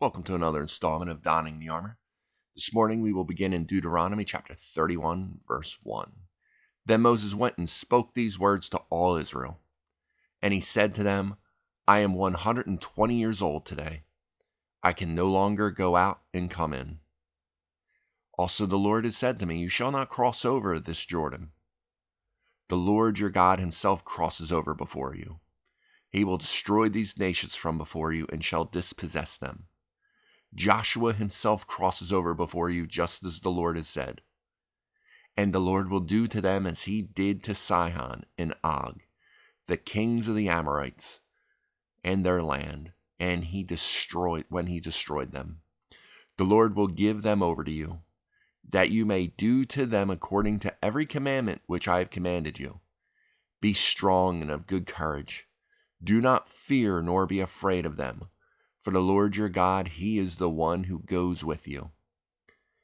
Welcome to another installment of Donning the Armor. This morning we will begin in Deuteronomy chapter 31, verse 1. Then Moses went and spoke these words to all Israel. And he said to them, I am 120 years old today. I can no longer go out and come in. Also the Lord has said to me, You shall not cross over this Jordan. The Lord your God himself crosses over before you. He will destroy these nations from before you and shall dispossess them. Joshua himself crosses over before you, just as the Lord has said. And the Lord will do to them as he did to Sihon and Og, the kings of the Amorites, and their land, and when he destroyed them. The Lord will give them over to you, that you may do to them according to every commandment which I have commanded you. Be strong and of good courage. Do not fear nor be afraid of them. For the Lord your God, he is the one who goes with you.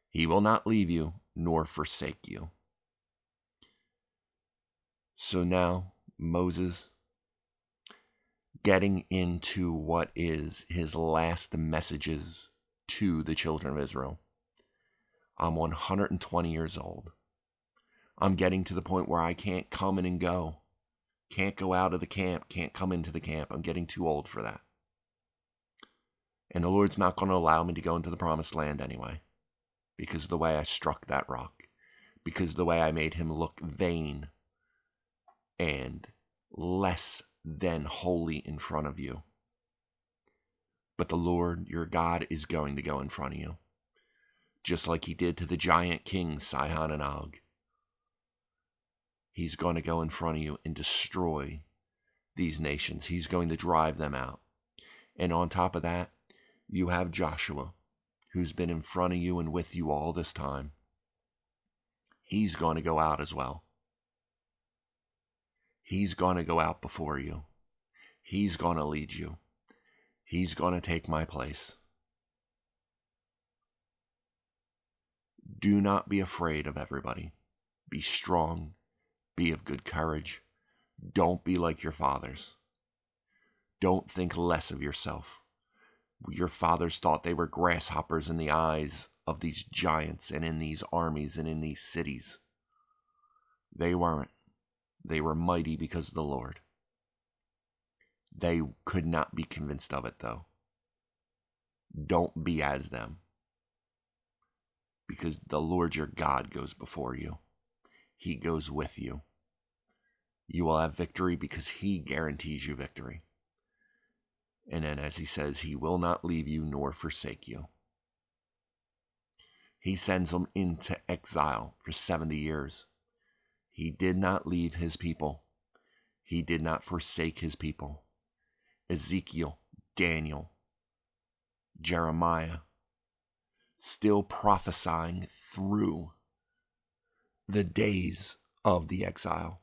He will not leave you nor forsake you. So now, Moses, getting into what is his last messages to the children of Israel. I'm 120 years old. I'm getting to the point where I can't come in and go. Can't go out of the camp, can't come into the camp. I'm getting too old for that. And the Lord's not going to allow me to go into the promised land anyway, because of the way I struck that rock, because of the way I made him look vain and less than holy in front of you. But the Lord, your God, is going to go in front of you, just like he did to the giant kings, Sihon and Og. He's going to go in front of you and destroy these nations. He's going to drive them out. And on top of that, you have Joshua, who's been in front of you and with you all this time. He's going to go out as well. He's going to go out before you. He's going to lead you. He's going to take my place. Do not be afraid of everybody. Be strong. Be of good courage. Don't be like your fathers. Don't think less of yourself. Your fathers thought they were grasshoppers in the eyes of these giants and in these armies and in these cities. They weren't. They were mighty because of the Lord. They could not be convinced of it, though. Don't be as them, because the Lord your God goes before you. He goes with you. You will have victory because he guarantees you victory. And then, as he says, he will not leave you nor forsake you. He sends them into exile for 70 years. He did not leave his people. He did not forsake his people. Ezekiel, Daniel, Jeremiah, still prophesying through the days of the exile,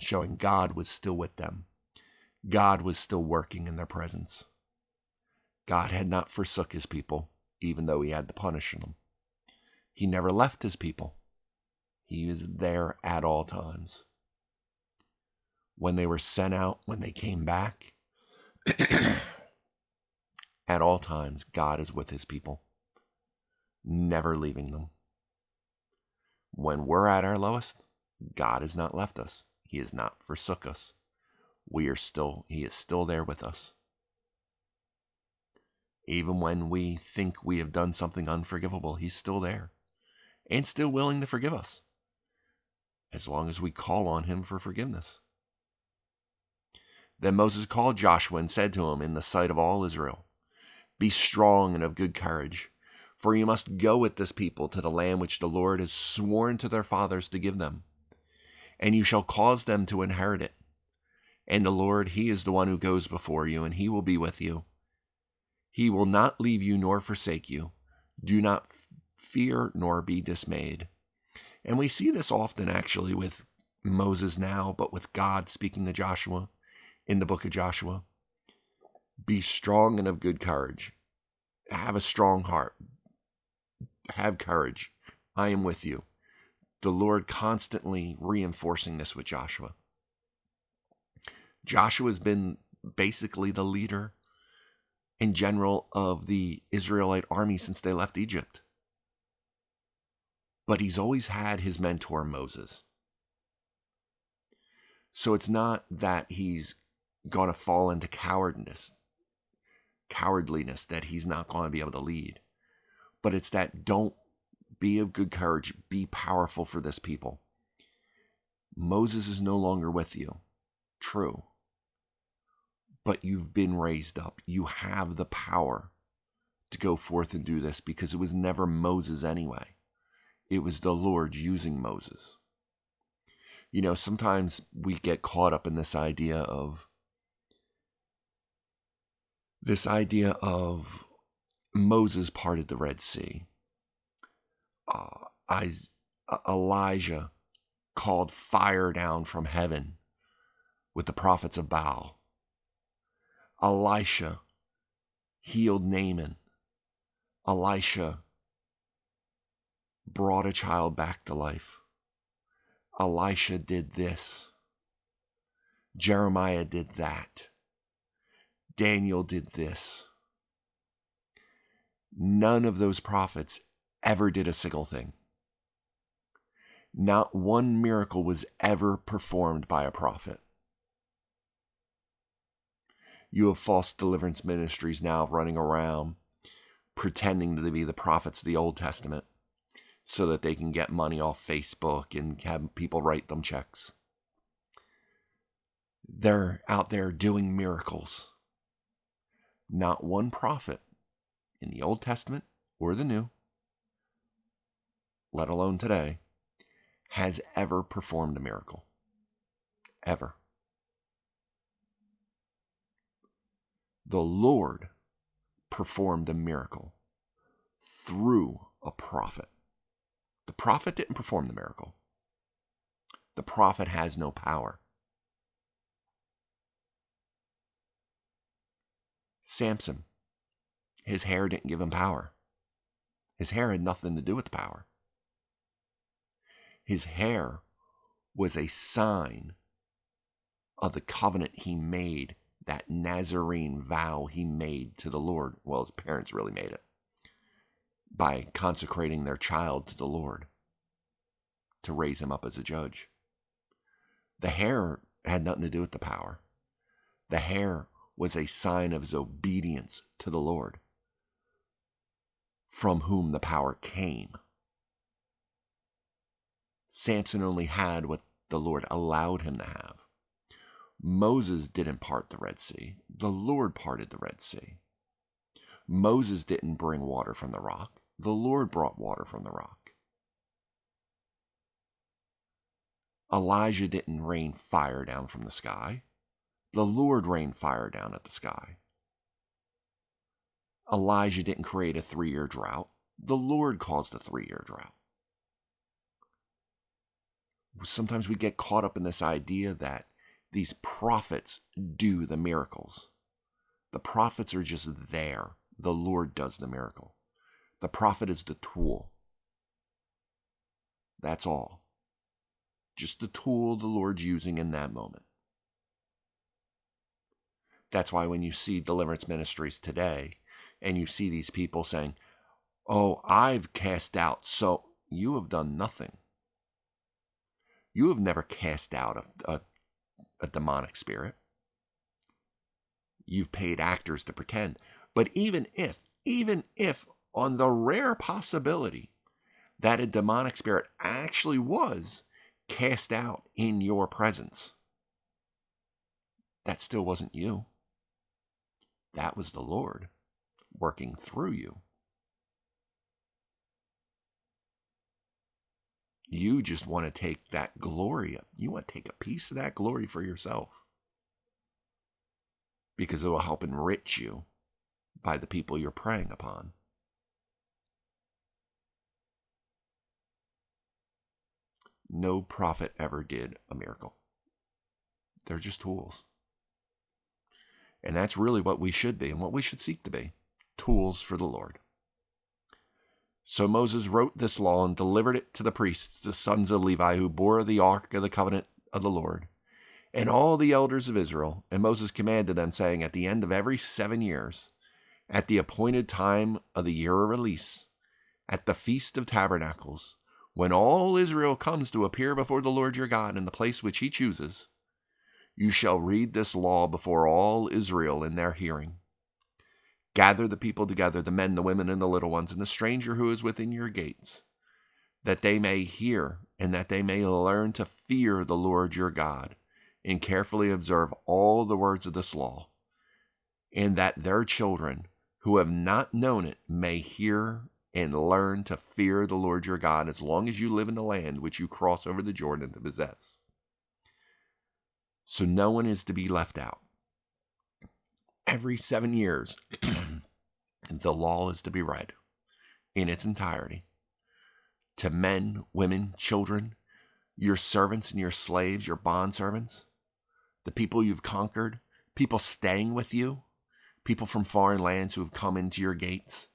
showing God was still with them. God was still working in their presence. God had not forsook his people, even though he had to punish them. He never left his people. He was there at all times. When they were sent out, when they came back, at all times, God is with his people, never leaving them. When we're at our lowest, God has not left us. He has not forsook us. He is still there with us. Even when we think we have done something unforgivable, he's still there and still willing to forgive us, as long as we call on him for forgiveness. Then Moses called Joshua and said to him in the sight of all Israel, Be strong and of good courage, for you must go with this people to the land which the Lord has sworn to their fathers to give them, and you shall cause them to inherit it. And the Lord, he is the one who goes before you, and he will be with you. He will not leave you nor forsake you. Do not fear nor be dismayed. And we see this often actually with Moses now, but with God speaking to Joshua in the book of Joshua. Be strong and of good courage. Have a strong heart. Have courage. I am with you. The Lord constantly reinforcing this with Joshua. Joshua's been basically the leader and general of the Israelite army since they left Egypt. But he's always had his mentor, Moses. So it's not that he's going to fall into cowardliness, that he's not going to be able to lead. But it's that don't be of good courage, be powerful for this people. Moses is no longer with you. True. But you've been raised up. You have the power to go forth and do this, because it was never Moses anyway. It was the Lord using Moses. You know, sometimes we get caught up in this idea of Moses parted the Red Sea. Elijah called fire down from heaven with the prophets of Baal. Elisha healed Naaman. Elisha brought a child back to life. Elisha did this. Jeremiah did that. Daniel did this. None of those prophets ever did a single thing. Not one miracle was ever performed by a prophet. You have false deliverance ministries now running around pretending to be the prophets of the Old Testament so that they can get money off Facebook and have people write them checks. They're out there doing miracles. Not one prophet in the Old Testament or the New, let alone today, has ever performed a miracle. Ever. The Lord performed a miracle through a prophet. The prophet didn't perform the miracle. The prophet has no power. Samson, his hair didn't give him power. His hair had nothing to do with the power. His hair was a sign of the covenant he made, that Nazarene vow he made to the Lord. Well, his parents really made it by consecrating their child to the Lord to raise him up as a judge. The hair had nothing to do with the power. The hair was a sign of his obedience to the Lord, from whom the power came. Samson only had what the Lord allowed him to have. Moses didn't part the Red Sea. The Lord parted the Red Sea. Moses didn't bring water from the rock. The Lord brought water from the rock. Elijah didn't rain fire down from the sky. The Lord rained fire down at the sky. Elijah didn't create a 3-year drought. The Lord caused a 3-year drought. Sometimes we get caught up in this idea that these prophets do the miracles. The prophets are just there. The Lord does the miracle. The prophet is the tool. That's all. Just the tool the Lord's using in that moment. That's why when you see deliverance ministries today, and you see these people saying, "Oh, I've cast out," so you have done nothing. You have never cast out a demonic spirit. You've paid actors to pretend. But even if on the rare possibility that a demonic spirit actually was cast out in your presence, that still wasn't you. That was the Lord working through you. You just want to take that glory. You want to take a piece of that glory for yourself, because it will help enrich you by the people you're preying upon. No prophet ever did a miracle. They're just tools. And that's really what we should be and what we should seek to be. Tools for the Lord. So Moses wrote this law and delivered it to the priests, the sons of Levi, who bore the ark of the covenant of the Lord, and all the elders of Israel. And Moses commanded them, saying, at the end of every 7 years, At the appointed time of the year of release, at the Feast of Tabernacles, when all Israel comes to appear before the Lord your God in the place which he chooses, you shall read this law before all Israel in their hearing. Gather the people together, the men, the women, and the little ones, and the stranger who is within your gates, that they may hear and that they may learn to fear the Lord your God, and carefully observe all the words of this law, and that their children who have not known it may hear and learn to fear the Lord your God as long as you live in the land which you cross over the Jordan to possess. So no one is to be left out. Every 7 years, the law is to be read in its entirety to men, women, children, your servants and your slaves, your bondservants, the people you've conquered, people staying with you, people from foreign lands who have come into your gates,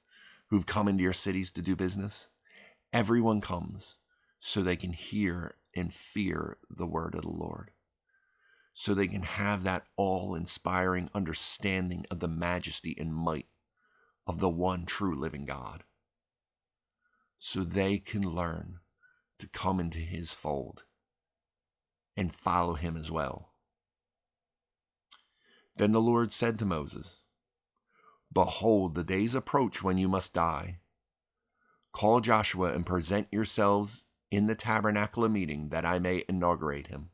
who've come into your cities to do business. Everyone comes so they can hear and fear the word of the Lord, so they can have that all-inspiring understanding of the majesty and might of the one true living God, so they can learn to come into his fold and follow him as well. Then the Lord said to Moses, Behold, the days approach when you must die. Call Joshua and present yourselves in the tabernacle of meeting, that I may inaugurate him.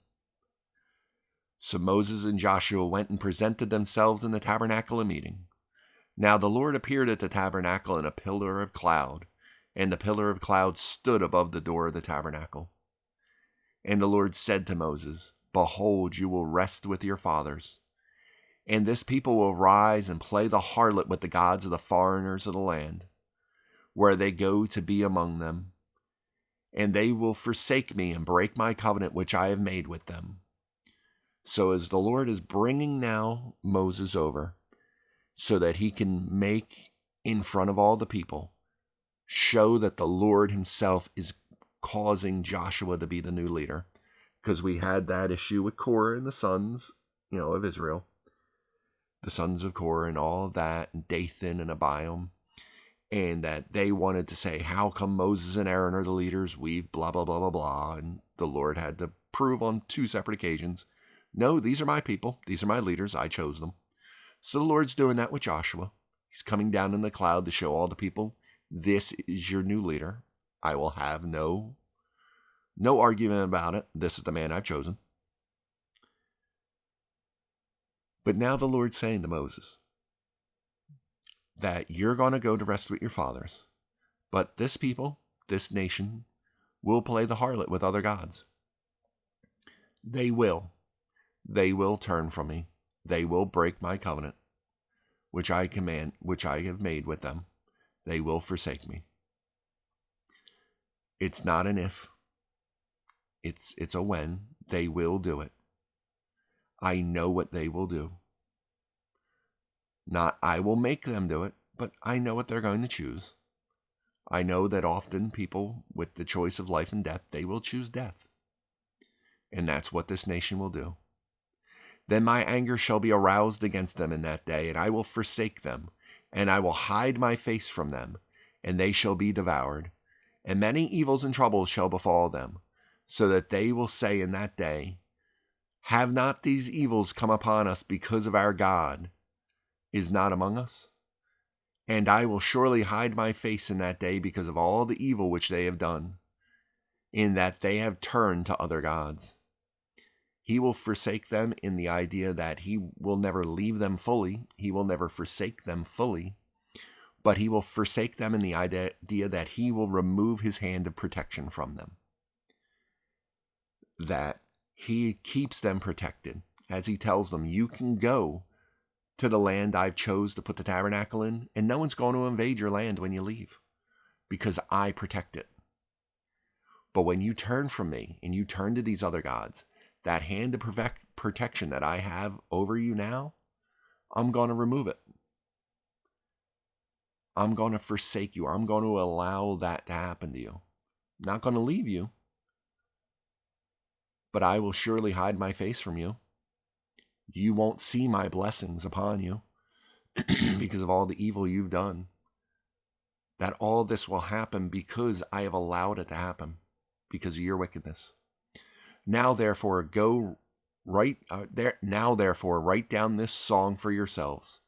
So Moses and Joshua went and presented themselves in the tabernacle of meeting. Now the Lord appeared at the tabernacle in a pillar of cloud, and the pillar of cloud stood above the door of the tabernacle. And the Lord said to Moses, Behold, you will rest with your fathers, and this people will rise and play the harlot with the gods of the foreigners of the land, where they go to be among them. And they will forsake me and break my covenant which I have made with them. So as the Lord is bringing now Moses over, so that he can make in front of all the people, show that the Lord himself is causing Joshua to be the new leader. Because we had that issue with Korah and the sons, of Israel. The sons of Korah and all of that, and Dathan and Abiram. And that they wanted to say, how come Moses and Aaron are the leaders? We've blah, blah, blah, blah, blah. And the Lord had to prove on 2 separate occasions, no, these are my people. These are my leaders. I chose them. So the Lord's doing that with Joshua. He's coming down in the cloud to show all the people, this is your new leader. I will have no argument about it. This is the man I've chosen. But now the Lord's saying to Moses that you're going to go to rest with your fathers, but this people, this nation, will play the harlot with other gods. They will turn from me. They will break my covenant, which I have made with them. They will forsake me. It's not an if. It's a when. They will do it. I know what they will do. Not I will make them do it, but I know what they're going to choose. I know that often people with the choice of life and death, they will choose death. And that's what this nation will do. Then my anger shall be aroused against them in that day, and I will forsake them, and I will hide my face from them, and they shall be devoured. And many evils and troubles shall befall them, so that they will say in that day, have not these evils come upon us because of our God is not among us? And I will surely hide my face in that day because of all the evil which they have done, in that they have turned to other gods. He will forsake them in the idea that he will never leave them fully. He will never forsake them fully. But he will forsake them in the idea that he will remove his hand of protection from them. That he keeps them protected. As he tells them, you can go to the land I've chose to put the tabernacle in, and no one's going to invade your land when you leave, because I protect it. But when you turn from me and you turn to these other gods, that hand of protection that I have over you now, I'm going to remove it. I'm going to forsake you. I'm going to allow that to happen to you. I'm not going to leave you, but I will surely hide my face from you. You won't see my blessings upon you. because of all the evil you've done, that all this will happen because I have allowed it to happen because of your wickedness. Now therefore write down this song for yourselves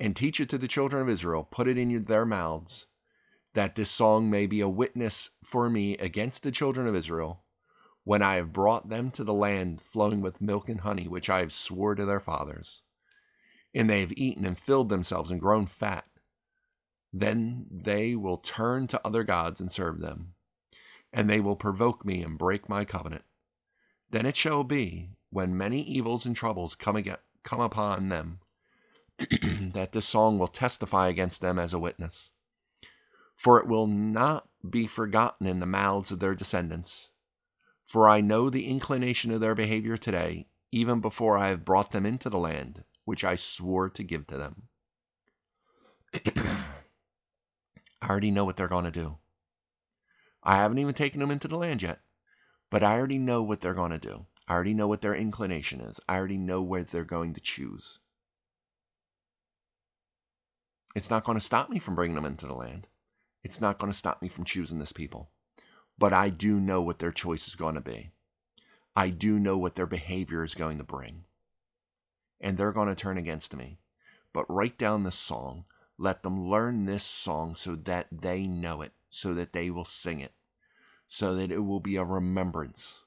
and teach it to the children of Israel. Put it in their mouths, that this song may be a witness for me against the children of Israel when I have brought them to the land flowing with milk and honey, which I have swore to their fathers. And they have eaten and filled themselves and grown fat. Then they will turn to other gods and serve them, and they will provoke me and break my covenant. Then it shall be, when many evils and troubles come upon them, that this song will testify against them as a witness. For it will not be forgotten in the mouths of their descendants. For I know the inclination of their behavior today, even before I have brought them into the land, which I swore to give to them. I already know what they're going to do. I haven't even taken them into the land yet, but I already know what they're going to do. I already know what their inclination is. I already know where they're going to choose. It's not going to stop me from bringing them into the land. It's not going to stop me from choosing this people. But I do know what their choice is going to be. I do know what their behavior is going to bring. And they're going to turn against me. But write down this song. Let them learn this song so that they know it, so that they will sing it, so that it will be a remembrance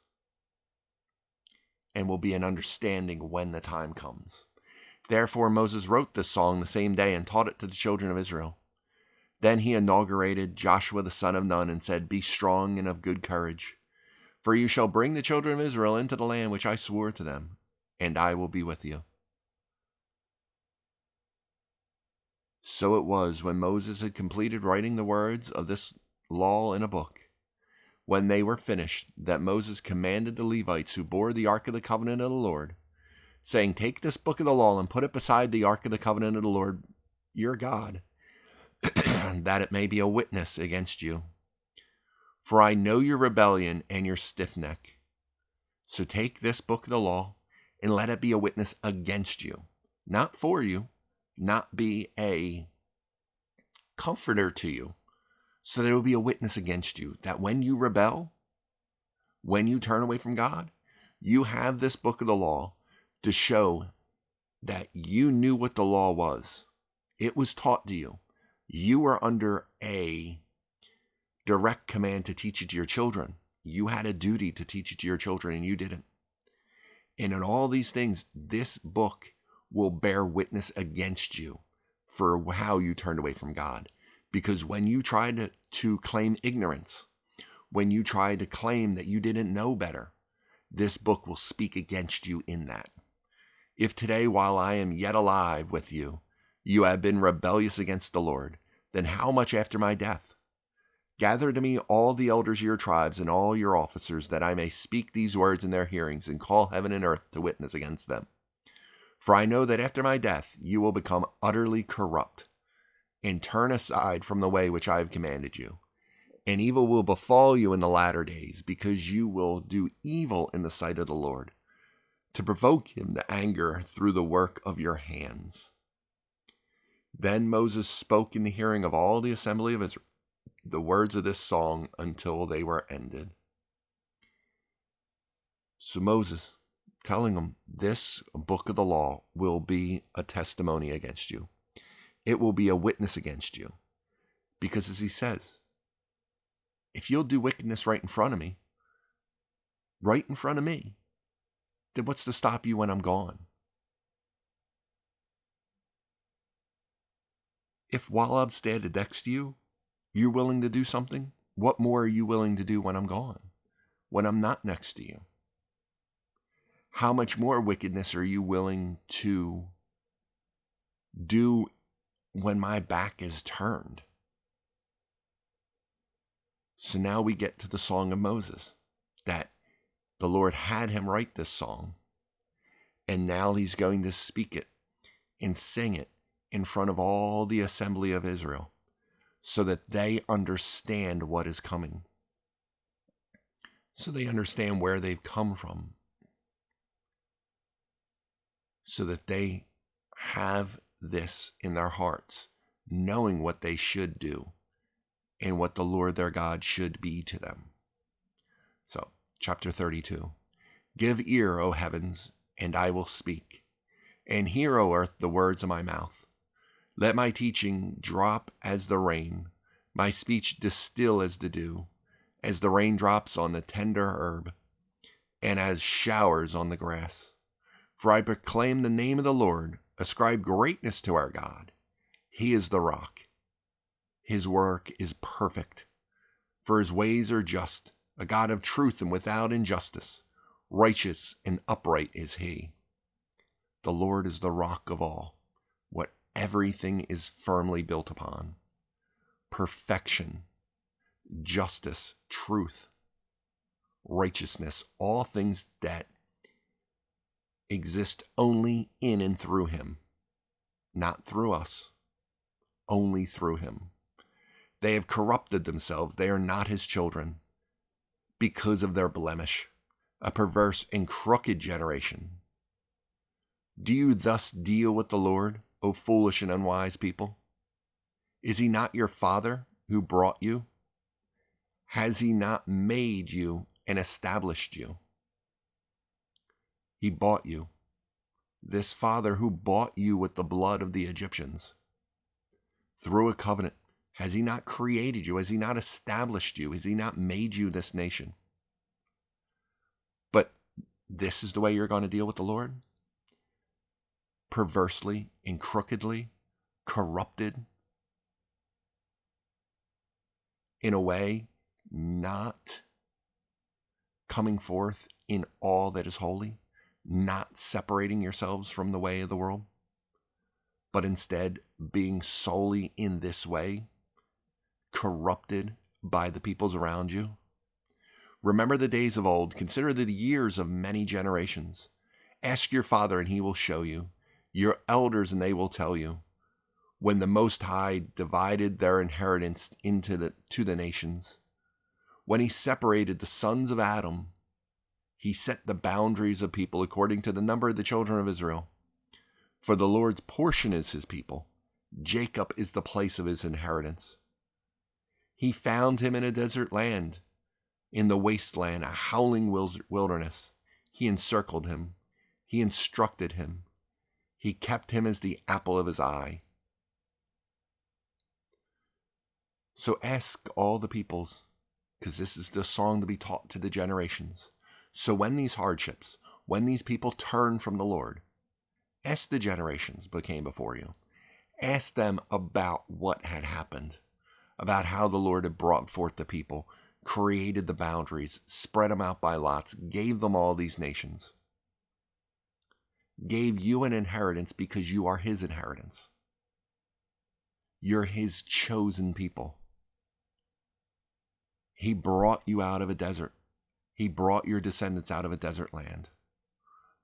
and will be an understanding when the time comes. Therefore Moses wrote this song the same day and taught it to the children of Israel. Then he inaugurated Joshua the son of Nun and said, Be strong and of good courage, for you shall bring the children of Israel into the land which I swore to them, and I will be with you. So it was, when Moses had completed writing the words of this law in a book, when they were finished, that Moses commanded the Levites who bore the ark of the covenant of the Lord, saying, Take this book of the law and put it beside the ark of the covenant of the Lord your God, that it may be a witness against you. For I know your rebellion and your stiff neck. So take this book of the law and let it be a witness against you, not for you, not be a comforter to you, so that it will be a witness against you, that when you rebel, when you turn away from God, you have this book of the law to show that you knew what the law was. It was taught to you. You were under a direct command to teach it to your children. You had a duty to teach it to your children, and you didn't. And in all these things, this book will bear witness against you for how you turned away from God. Because when you tried to claim ignorance, when you tried to claim that you didn't know better, this book will speak against you in that. If today, while I am yet alive with you, you have been rebellious against the Lord, then how much after my death? Gather to me all the elders of your tribes and all your officers, that I may speak these words in their hearings and call heaven and earth to witness against them. For I know that after my death you will become utterly corrupt and turn aside from the way which I have commanded you. And evil will befall you in the latter days, because you will do evil in the sight of the Lord, to provoke him to anger through the work of your hands. Then Moses spoke in the hearing of all the assembly of Israel the words of this song until they were ended. So Moses telling them, this book of the law will be a testimony against you. It will be a witness against you. Because as he says, if you'll do wickedness right in front of me, then what's to stop you when I'm gone? If while I'm standing next to you, you're willing to do something, what more are you willing to do when I'm gone? When I'm not next to you? How much more wickedness are you willing to do when my back is turned? So now we get to the Song of Moses, that the Lord had him write this song, and now he's going to speak it and sing it in front of all the assembly of Israel, so that they understand what is coming, so they understand where they've come from, so that they have this in their hearts, knowing what they should do and what the Lord their God should be to them. So, chapter 32. Give ear, O heavens, and I will speak, and hear, O earth, the words of my mouth. Let my teaching drop as the rain, my speech distill as the dew, as the raindrops on the tender herb, and as showers on the grass. For I proclaim the name of the Lord, ascribe greatness to our God. He is the rock. His work is perfect, for his ways are just, a God of truth and without injustice. Righteous and upright is he. The Lord is the rock of all, what everything is firmly built upon. Perfection, justice, truth, righteousness, all things that exist only in and through him, not through us, only through him. They have corrupted themselves. They are not his children because of their blemish, a perverse and crooked generation. Do you thus deal with the Lord, O foolish and unwise people? Is he not your Father who brought you? Has he not made you and established you? He bought you, this Father who bought you with the blood of the Egyptians. Through a covenant, has he not created you? Has he not established you? Has he not made you this nation? But this is the way you're going to deal with the Lord? Perversely and crookedly, corrupted, in a way not coming forth in all that is holy, not separating yourselves from the way of the world, but instead being solely in this way, corrupted by the peoples around you. Remember the days of old, consider the years of many generations. Ask your father and he will show you, your elders and they will tell you, when the Most High divided their inheritance to the nations. When he separated the sons of Adam, he set the boundaries of people according to the number of the children of Israel. For the Lord's portion is his people. Jacob is the place of his inheritance. He found him in a desert land, in the wasteland, a howling wilderness. He encircled him. He instructed him. He kept him as the apple of his eye. So ask all the peoples, because this is the song to be taught to the generations. So when these hardships, when these people turn from the Lord, ask the generations that came before you. Ask them about what had happened, about how the Lord had brought forth the people, created the boundaries, spread them out by lots, gave them all these nations, gave you an inheritance because you are his inheritance. You're his chosen people. He brought you out of a desert. He brought your descendants out of a desert land,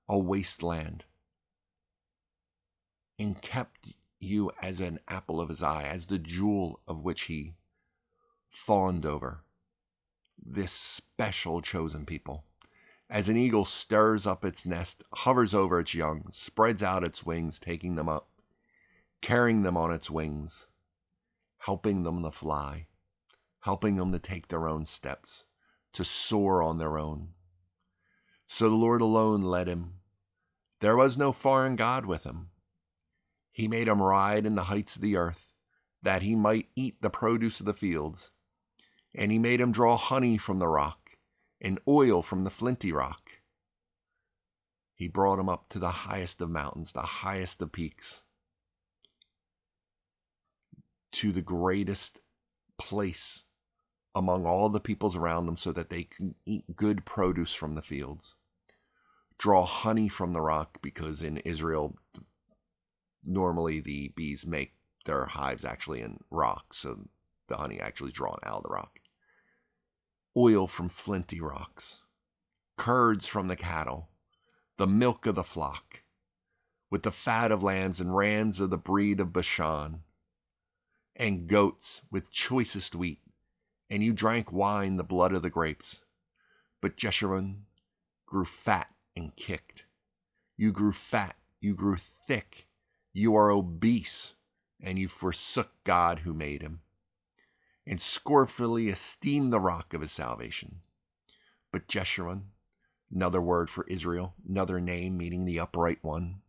a wasteland, and kept you as an apple of his eye, as the jewel of which he fawned over. This special chosen people. As an eagle stirs up its nest, hovers over its young, spreads out its wings, taking them up, carrying them on its wings, helping them to fly, helping them to take their own steps, to soar on their own. So the Lord alone led him. There was no foreign god with him. He made him ride in the heights of the earth, that he might eat the produce of the fields. And he made him draw honey from the rock, and oil from the flinty rock. He brought him up to the highest of mountains, the highest of peaks, to the greatest place among all the peoples around them, so that they can eat good produce from the fields. Draw honey from the rock, because in Israel, normally the bees make their hives actually in rock, so the honey actually is drawn out of the rock. Oil from flinty rocks, curds from the cattle, the milk of the flock, with the fat of lambs and rams of the breed of Bashan, and goats with choicest wheat, and you drank wine, the blood of the grapes. But Jeshurun grew fat and kicked. You grew fat, you grew thick, You are obese, and you forsook God who made him, and scornfully esteemed the rock of his salvation. But Jeshurun, another word for Israel, another name meaning the upright one,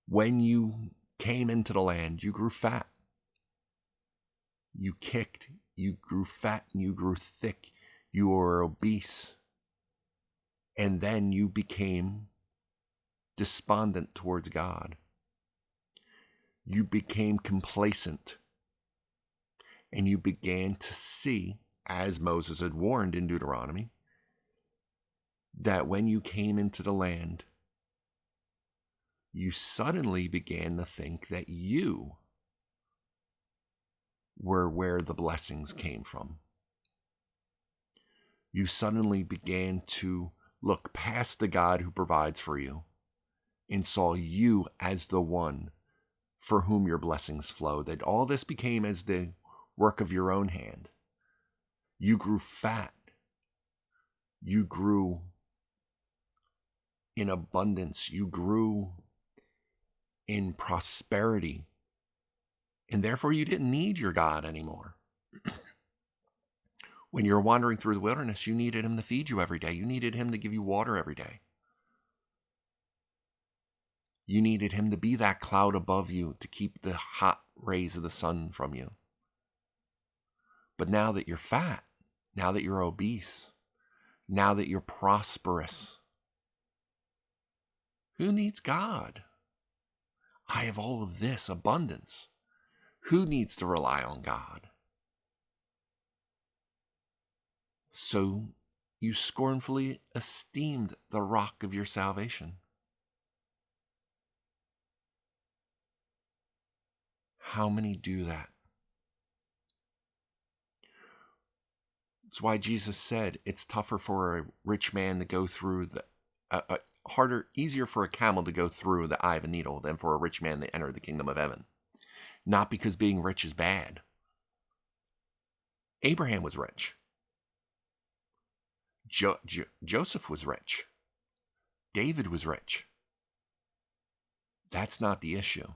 when you came into the land, you grew fat. You kicked, you grew fat, and you grew thick. You were obese. And then you became despondent towards God. You became complacent. And you began to see, as Moses had warned in Deuteronomy, that when you came into the land, you suddenly began to think that you were where the blessings came from. You suddenly began to look past the God who provides for you and saw you as the one for whom your blessings flow. That all this became as the work of your own hand. You grew fat. You grew in abundance. You grew in prosperity. And therefore you didn't need your God anymore. When you were wandering through the wilderness, you needed him to feed you every day. You needed him to give you water every day. You needed him to be that cloud above you to keep the hot rays of the sun from you. But now that you're fat, now that you're obese, now that you're prosperous, who needs God? I have all of this abundance. Who needs to rely on God? So you scornfully esteemed the rock of your salvation. How many do that? It's why Jesus said it's tougher for a rich man to go through easier for a camel to go through the eye of a needle than for a rich man to enter the kingdom of heaven. Not because being rich is bad. Abraham was rich. Joseph was rich. David was rich. That's not the issue.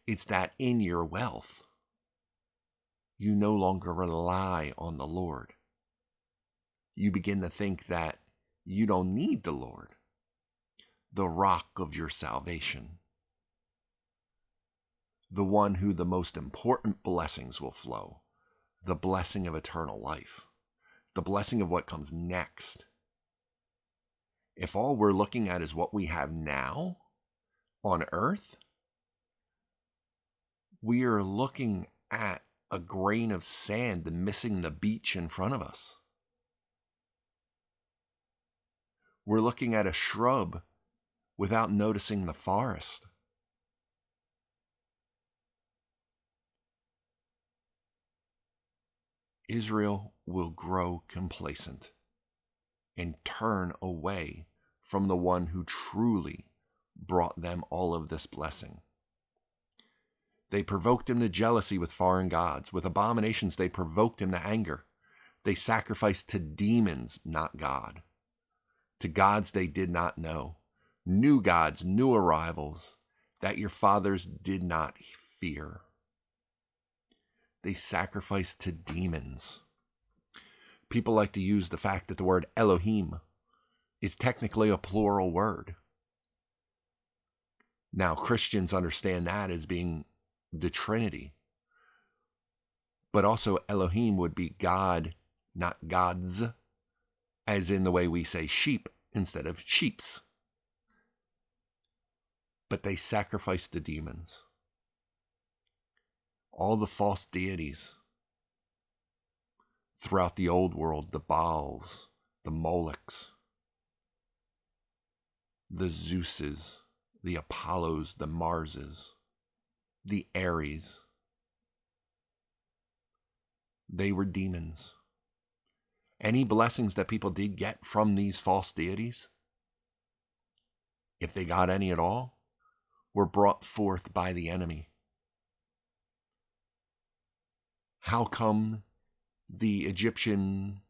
It's that in your wealth, you no longer rely on the Lord. You begin to think that you don't need the Lord, the rock of your salvation, the one who the most important blessings will flow, the blessing of eternal life, the blessing of what comes next. If all we're looking at is what we have now on earth, we are looking at a grain of sand and missing the beach in front of us. We're looking at a shrub without noticing the forest. Israel will grow complacent and turn away from the one who truly brought them all of this blessing. They provoked him to jealousy with foreign gods. With abominations, they provoked him to anger. They sacrificed to demons, not God, to gods they did not know, new gods, new arrivals that your fathers did not fear. They sacrificed to demons. People like to use the fact that the word Elohim is technically a plural word. Now, Christians understand that as being the Trinity. But also Elohim would be God, not gods, as in the way we say sheep instead of sheeps. But they sacrificed the demons. All the false deities throughout the old world, the Baals, the Molochs, the Zeuses, the Apollos, the Marses, the Ares. They were demons. Any blessings that people did get from these false deities, if they got any at all, were brought forth by the enemy. How come the Egyptian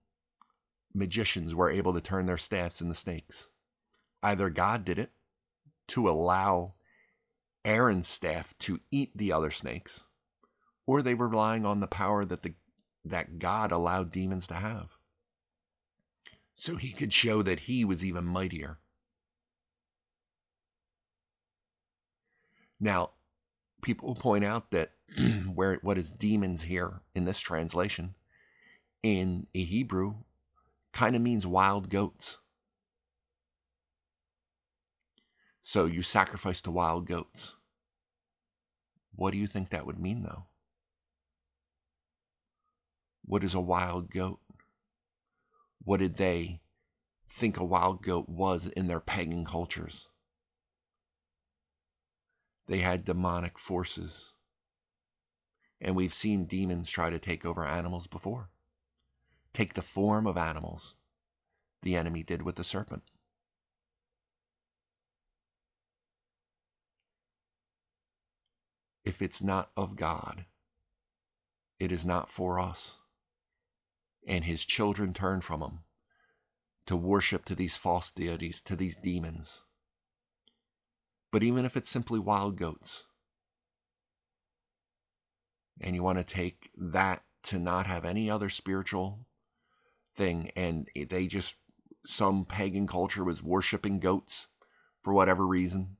magicians were able to turn their staffs into snakes? Either God did it, to allow Aaron's staff to eat the other snakes, or they were relying on the power that God allowed demons to have, so he could show that he was even mightier. Now, people point out that what is demons here in this translation in a Hebrew kind of means wild goats. So you sacrifice to wild goats. What do you think that would mean, though? What is a wild goat? What did they think a wild goat was in their pagan cultures? They had demonic forces. And we've seen demons try to take over animals before. Take the form of animals. The enemy did with the serpent. If it's not of God, it is not for us. And his children turn from him to worship to these false deities, to these demons. But even if it's simply wild goats, and you want to take that to not have any other spiritual thing, and some pagan culture was worshiping goats for whatever reason,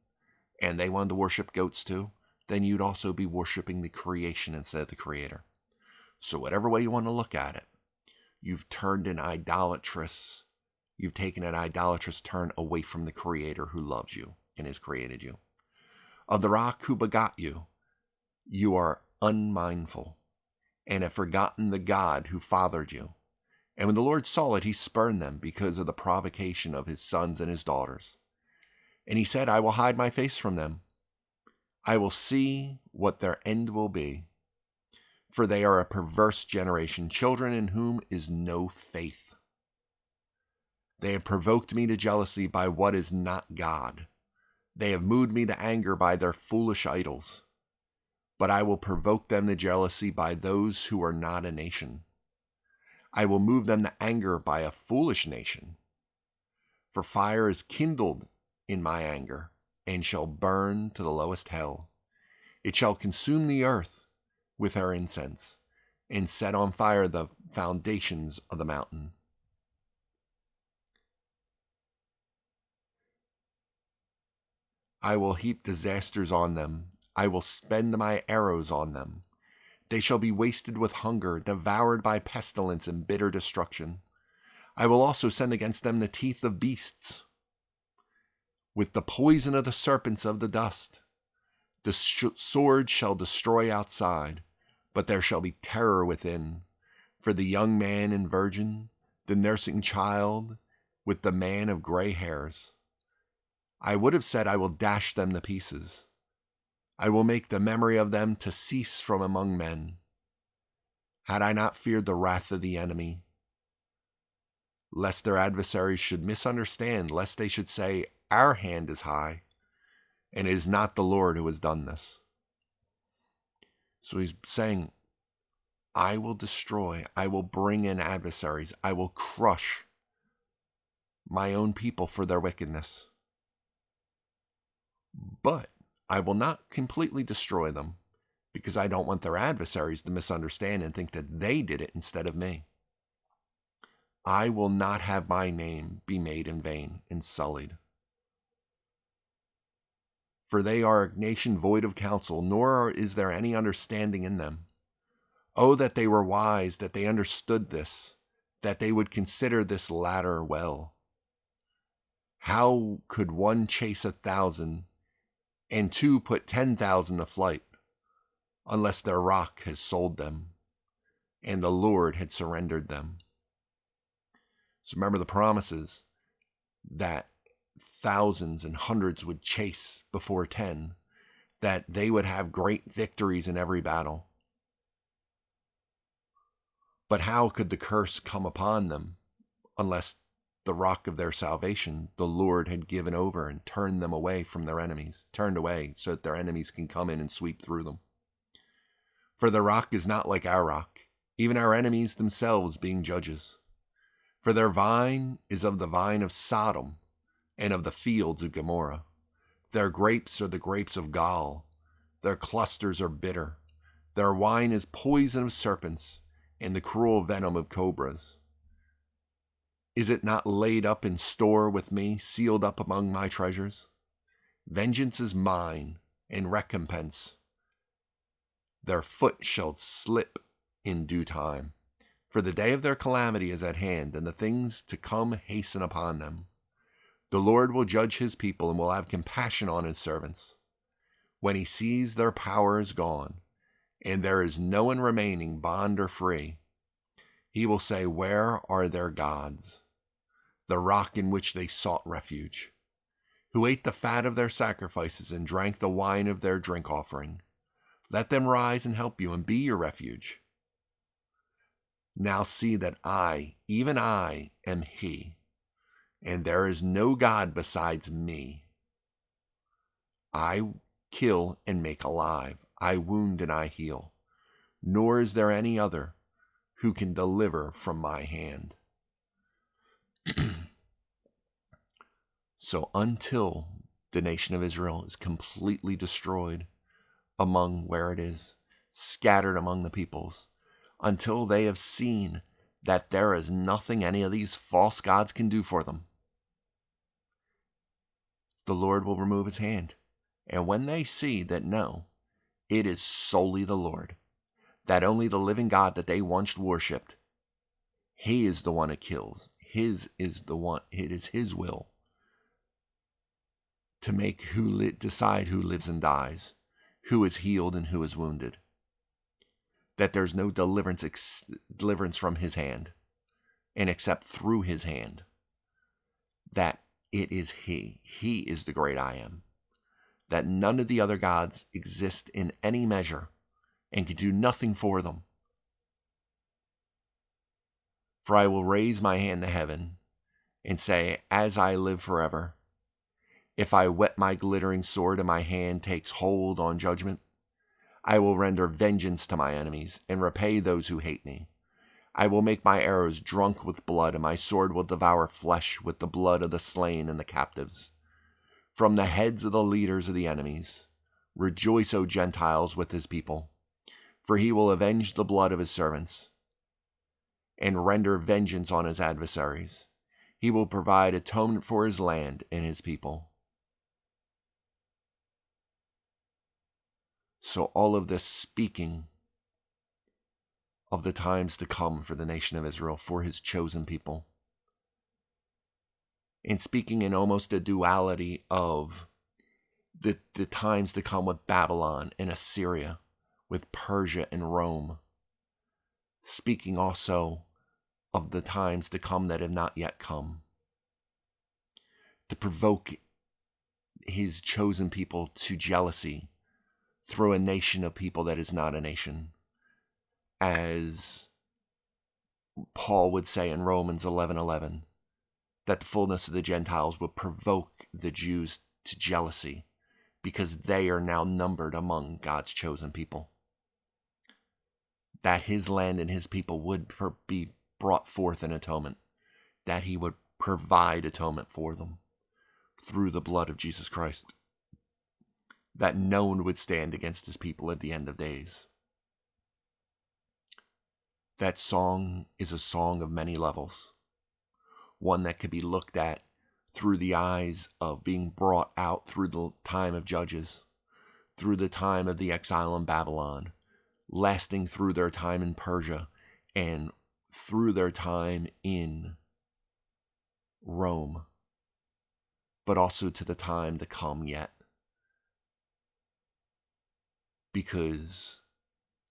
and they wanted to worship goats too, then you'd also be worshiping the creation instead of the creator. So whatever way you want to look at it, you've taken an idolatrous turn away from the creator who loves you and has created you. Of the rock who begot you, you are unmindful and have forgotten the God who fathered you. And when the Lord saw it, he spurned them because of the provocation of his sons and his daughters. And he said, I will hide my face from them. I will see what their end will be. For they are a perverse generation, children in whom is no faith. They have provoked me to jealousy by what is not God. They have moved me to anger by their foolish idols. But I will provoke them to jealousy by those who are not a nation. I will move them to anger by a foolish nation. For fire is kindled in my anger, and shall burn to the lowest hell. It shall consume the earth with her incense, and set on fire the foundations of the mountain. I will heap disasters on them. I will spend my arrows on them. They shall be wasted with hunger, devoured by pestilence and bitter destruction. I will also send against them the teeth of beasts, with the poison of the serpents of the dust. The sword shall destroy outside, but there shall be terror within. For the young man and virgin, the nursing child, with the man of gray hairs. I would have said, I will dash them to pieces. I will make the memory of them to cease from among men. Had I not feared the wrath of the enemy, lest their adversaries should misunderstand, lest they should say, our hand is high, and it is not the Lord who has done this. So he's saying, I will destroy, I will bring in adversaries, I will crush my own people for their wickedness. But I will not completely destroy them, because I don't want their adversaries to misunderstand and think that they did it instead of me. I will not have my name be made in vain and sullied. For they are a nation void of counsel, nor is there any understanding in them. Oh, that they were wise, that they understood this, that they would consider this latter well. How could one chase 1,000 and two put 10,000 to flight, unless their rock has sold them, and the Lord had surrendered them? So remember the promises that thousands and hundreds would chase before 10, that they would have great victories in every battle. But how could the curse come upon them unless the rock of their salvation, the Lord, had given over and turned them away from their enemies, turned away so that their enemies can come in and sweep through them? For the rock is not like our rock, even our enemies themselves being judges. For their vine is of the vine of Sodom and of the fields of Gomorrah. Their grapes are the grapes of gall. Their clusters are bitter. Their wine is poison of serpents and the cruel venom of cobras. Is it not laid up in store with me, sealed up among my treasures? Vengeance is mine, and recompense. Their foot shall slip in due time. For the day of their calamity is at hand, and the things to come hasten upon them. The Lord will judge his people and will have compassion on his servants. When he sees their power is gone, and there is no one remaining, bond or free, he will say, where are their gods, the rock in which they sought refuge, who ate the fat of their sacrifices and drank the wine of their drink offering? Let them rise and help you and be your refuge. Now see that I, even I, am he, and there is no God besides me. I kill and make alive. I wound and I heal. Nor is there any other who can deliver from my hand. So until the nation of Israel is completely destroyed among where it is, scattered among the peoples, until they have seen that there is nothing any of these false gods can do for them, the Lord will remove his hand. And when they see that no, it is solely the Lord, that only the living God that they once worshipped, he is the one that kills. His is the one, it is his will to make decide who lives and dies, who is healed and who is wounded. That there's no deliverance from his hand, and except through his hand. That it is he is the great I am. That none of the other gods exist in any measure and can do nothing for them. For I will raise my hand to heaven and say, as I live forever, if I whet my glittering sword and my hand takes hold on judgment, I will render vengeance to my enemies and repay those who hate me. I will make my arrows drunk with blood, and my sword will devour flesh with the blood of the slain and the captives. From the heads of the leaders of the enemies, rejoice, O Gentiles, with his people, for he will avenge the blood of his servants and render vengeance on his adversaries. He will provide atonement for his land and his people. So all of this speaking of the times to come for the nation of Israel, for his chosen people. And speaking in almost a duality of the times to come with Babylon and Assyria, with Persia and Rome. Speaking also of the times to come that have not yet come. To provoke his chosen people to jealousy through a nation of people that is not a nation. As Paul would say in Romans 11:11, that the fullness of the Gentiles would provoke the Jews to jealousy because they are now numbered among God's chosen people. That his land and his people would be brought forth in atonement, that he would provide atonement for them through the blood of Jesus Christ, that no one would stand against his people at the end of days. That song is a song of many levels, one that could be looked at through the eyes of being brought out through the time of Judges, through the time of the exile in Babylon, lasting through their time in Persia, and through their time in Rome, but also to the time to come yet. Because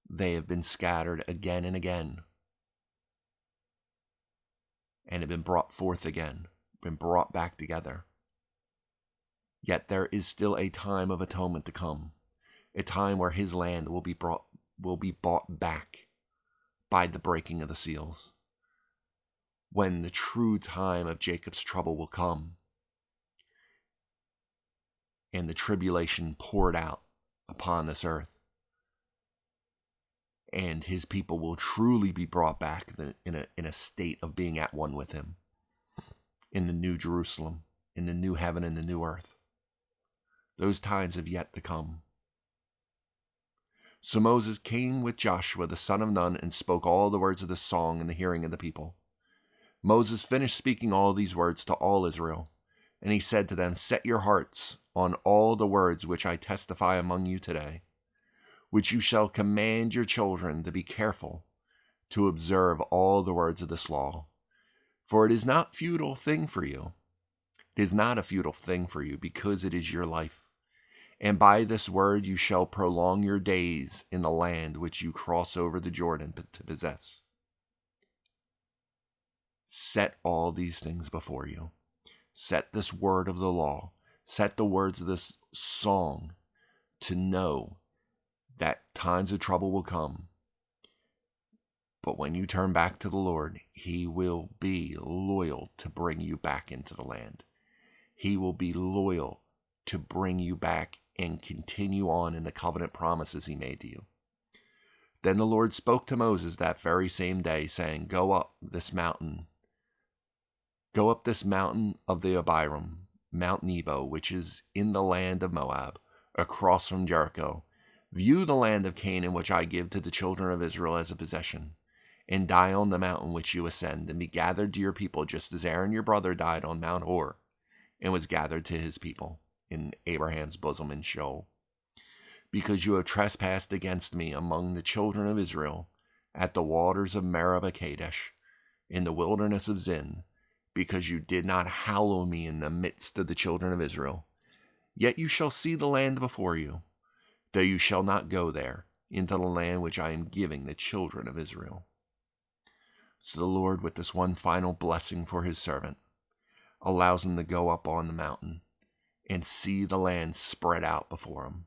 they have been scattered again and again, and have been brought forth again, been brought back together. Yet there is still a time of atonement to come, a time where his land will be bought back by the breaking of the seals, when the true time of Jacob's trouble will come, and the tribulation poured out upon this earth, and his people will truly be brought back in a state of being at one with him, in the new Jerusalem, in the new heaven and the new earth. Those times have yet to come. So Moses came with Joshua the son of Nun and spoke all the words of this song in the hearing of the people. Moses finished speaking all these words to all Israel, and he said to them, "Set your hearts on all the words which I testify among you today, which you shall command your children to be careful to observe all the words of this law. For it is not futile thing for you. It is not a futile thing for you, because it is your life. And by this word you shall prolong your days in the land which you cross over the Jordan to possess. Set all these things before you. Set this word of the law. Set the words of this song to know that times of trouble will come. But when you turn back to the Lord, He will be loyal to bring you back into the land. He will be loyal to bring you back and continue on in the covenant promises He made to you." Then the Lord spoke to Moses that very same day, saying, Go up this mountain of the Abiram, Mount Nebo, which is in the land of Moab, across from Jericho. View the land of Canaan, which I give to the children of Israel as a possession, and die on the mountain which you ascend, and be gathered to your people, just as Aaron your brother died on Mount Hor, and was gathered to his people in Abraham's bosom in Sheol. Because you have trespassed against me among the children of Israel, at the waters of Meribah Kadesh, in the wilderness of Zin, because you did not hallow me in the midst of the children of Israel. Yet you shall see the land before you, though you shall not go there, into the land which I am giving the children of Israel. So the Lord, with this one final blessing for His servant, allows him to go up on the mountain and see the land spread out before him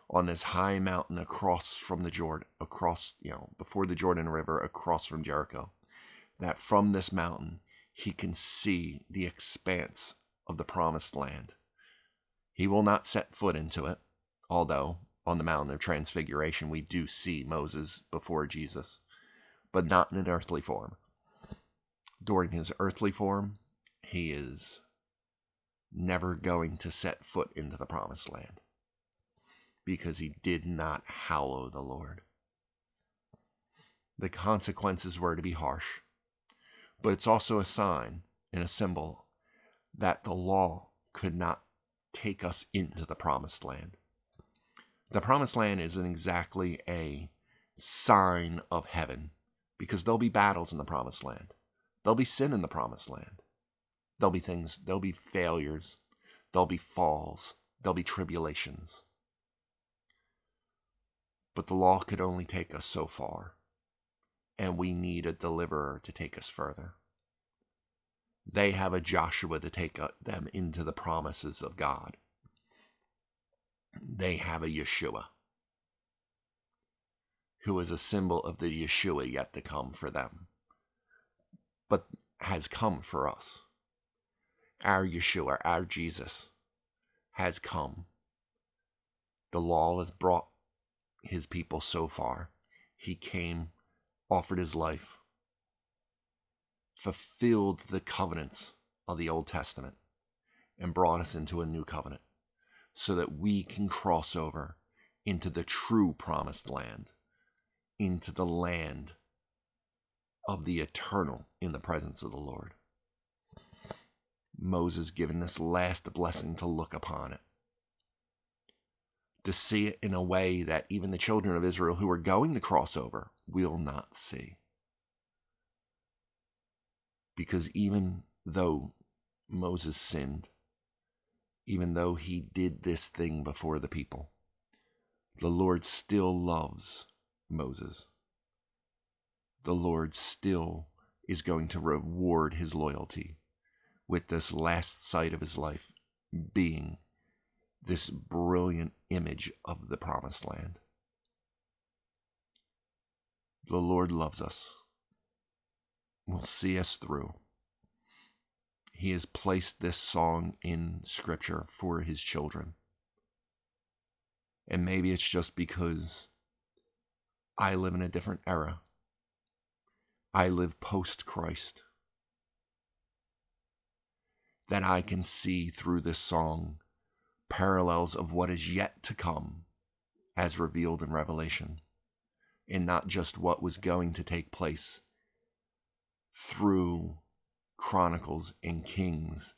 on this high mountain across from the Jordan, before the Jordan River, across from Jericho. That from this mountain he can see the expanse of the promised land. He will not set foot into it, although on the mountain of transfiguration we do see Moses before Jesus, but not in an earthly form. During his earthly form, he is never going to set foot into the promised land, because he did not hallow the Lord. The consequences were to be harsh, but it's also a sign and a symbol that the law could not take us into the promised land. The promised land isn't exactly a sign of heaven, because there'll be battles in the promised land. There'll be sin in the promised land. There'll be failures, there'll be falls, there'll be tribulations. But the law could only take us so far, and we need a deliverer to take us further. They have a Joshua to take them into the promises of God. They have a Yeshua, who is a symbol of the Yeshua yet to come for them, but has come for us. Our Yeshua, our Jesus, has come. The law has brought His people so far. He came, offered His life, fulfilled the covenants of the Old Testament, and brought us into a new covenant, so that we can cross over into the true promised land, into the land of the eternal in the presence of the Lord. Moses given this last blessing to look upon it, to see it in a way that even the children of Israel who are going to cross over will not see. Because even though Moses sinned, even though he did this thing before the people, the Lord still loves Moses. The Lord still is going to reward his loyalty with this last sight of his life being this brilliant image of the promised land. The Lord loves us, will see us through. He has placed this song in Scripture for His children. And maybe it's just because I live in a different era. I live post-Christ, that I can see through this song parallels of what is yet to come as revealed in Revelation, and not just what was going to take place through Chronicles and Kings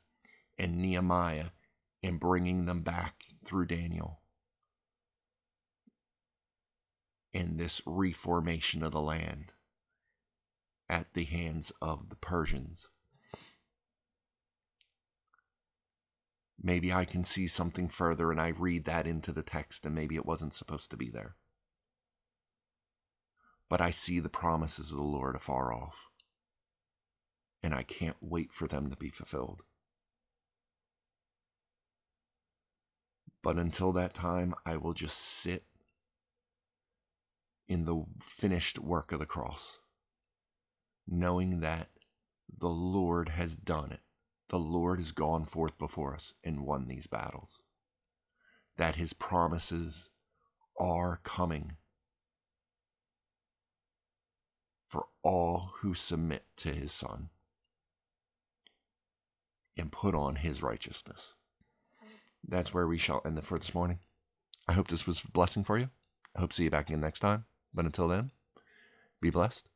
and Nehemiah and bringing them back through Daniel. In this reformation of the land at the hands of the Persians. Maybe I can see something further and I read that into the text and maybe it wasn't supposed to be there. But I see the promises of the Lord afar off. And I can't wait for them to be fulfilled. But until that time, I will just sit in the finished work of the cross, knowing that the Lord has done it. The Lord has gone forth before us and won these battles. That his promises are coming for all who submit to his Son and put on his righteousness. That's where we shall end it for this morning. I hope this was a blessing for you. I hope to see you back again next time. But until then, be blessed.